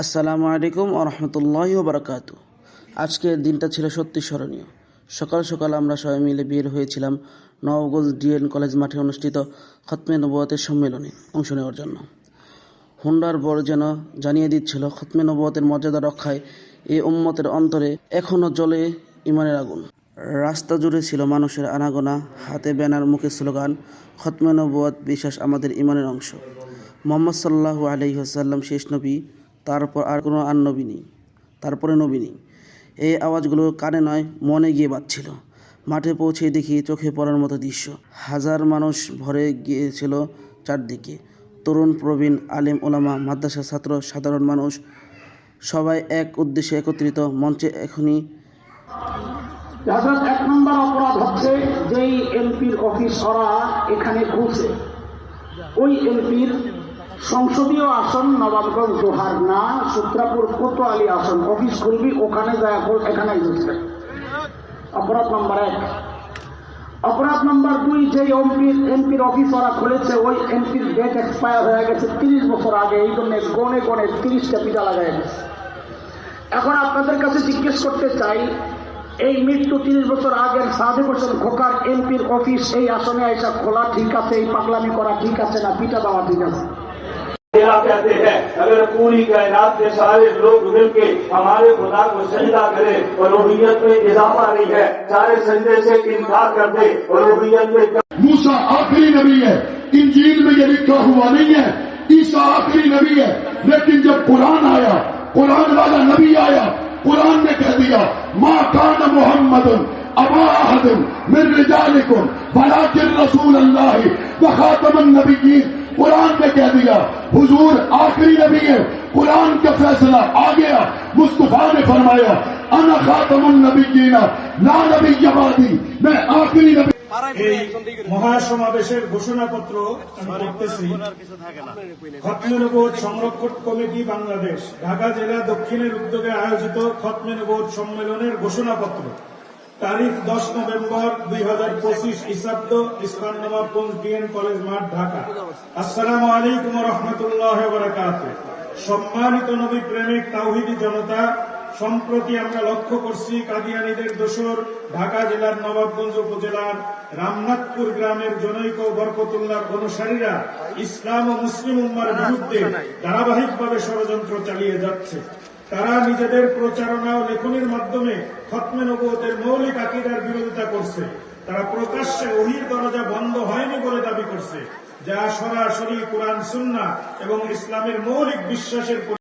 আসসালামু আলাইকুম ওয়া রাহমাতুল্লাহি ওয়া বারাকাতুহু। আজকের দিনটা ছিল সত্যি স্মরণীয়। সকাল সকাল আমরা সবাই মিলে বের হয়েছিলাম নওগাঁ ডিএন কলেজ মাঠে অনুষ্ঠিত খতমে নবুয়তের সম্মেলনে অংশ নেওয়ার জন্য। হুন্ডার বড় যেন জানিয়ে দিচ্ছিল খতমে নবুয়তের মর্যাদা রক্ষায় এই উম্মতের অন্তরে এখনও জ্বলে ঈমানের আগুন। রাস্তা জুড়ে ছিল মানুষের আনাগোনা, হাতে ব্যানার, মুখে স্লোগান, খতমে নবুয়ত বিশ্বাস আমাদের ঈমানের অংশ। মুহাম্মদ সাল্লাল্লাহু আলাইহি ওয়াসাল্লাম শেষ নবী, তারপর আর কোনো নবী নেই, তারপরে নবী নেই। এই আওয়াজগুলো কানে নয় মনে গিয়ে বাজছিল। মাঠে পৌঁছে দেখি চোখে পড়ার মতো দৃশ্য। হাজার মানুষ ভরে গিয়েছিল চারদিকে। তরুণ, প্রবীণ, আলেম, ওলামা, মাদ্রাসা ছাত্র, সাধারণ মানুষ সবাই এক উদ্দেশ্যে একত্রিত। মঞ্চে এখনই এক নম্বর অপরাধ হচ্ছে যেই এমপির অফিস ওরা এখানে ঘুরছে, ওই এমপির সংসদীয় আসন নবাবগঞ্জ দোহার না সূত্রাপুর কোতোয়ালি আসন অফিস খুলবি, ওখানে যায় এখানে ঘুরছে। অপরাধ নম্বর 1। অপরাধ নম্বর 2, যে এমপির অফিস ওরা খুলেছে ওই এমপির ডেট এক্সপায়ার হয়ে গেছে 30 বছর আগে, এই জন্য গনে গনে 30টা পিটা লাগাই গেছে। এখন আপনাদের কাছে জিজ্ঞেস করতে চাই, এই মৃত্যু 30 বছর আগের সাদেক হোসেন খোকার এমপির অফিস এই আসনে আইসা খোলা ঠিক আছে, এই পাগলামি করা ঠিক আছে না পিটা দেওয়া ঠিক আছে? कहते हैं अगर पूरी कायनात के सारे लोग मिलकर हमारे खुदा को सजदा करें और रूहियत में इजाफा नहीं है, सारे सजदे से इनकार कर दे और रूहियत में। मूसा आखिरी नबी है, इंजील में ये लिखा हुआ नहीं है। ईसा आखिरी नबी है, लेकिन जब कुरान आया, कुरान वाला नबी आया, कुरान ने कह दिया मा कान मुहम्मदुन अबा अहदिन मिन रिजालिकुम वलाकिन रसूल अल्लाह व खातमुन नबिय्यीन। कुरान ने कह दिया हुजूर आखिरी नबी है, कुरान का फैसला आ गया। मुस्तफा ने फरमाया अना खातमुन नबिय्यीन ला नबिय्य बादी, मैं आखिरी नबी। এই মহাসমাবেশের ঘোষণাপত্র আমি দেখতেছি। খতমে নবুয়ত সংরক্ষক কমিটি বাংলাদেশ ঢাকা জেলা দক্ষিণের উদ্যোগে আয়োজিত খতমে নবুয়ত সম্মেলনের ঘোষণাপত্র, তারিখ 10 নভেম্বর 2025 খ্রিস্টাব্দ, ইসলাম নবাবগঞ্জ ডিএন কলেজ মাঠ, ঢাকা। আসসালামু আলাইকুম ওয়া রাহমাতুল্লাহি ওয়া বারাকাতুহু। সম্মানিত নবী প্রেমিক তাওহীদি জনতা, সম্প্রতি আমরা লক্ষ্য করছি কাদিয়ানীদের দোসর ঢাকা জেলার নবাবগঞ্জ উপজেলার রামনাথপুর গ্রামের জনৈক বরকতুল্লাহ অনুসারীরা ইসলাম ও মুসলিম উম্মার বিরুদ্ধে ধারাবাহিকভাবে ষড়যন্ত্র চালিয়ে যাচ্ছে। তারা নিজেদের প্রচারণা ও লেখনীর মাধ্যমে খতমে নবুয়তের মৌলিক আকীদার বিরোধিতা করছে। তারা প্রকাশ্যে ওহীর দরজা বন্ধ হয়নি বলে দাবি করছে, যা সরাসরি কুরআন সুন্নাহ এবং ইসলামের মৌলিক বিশ্বাসের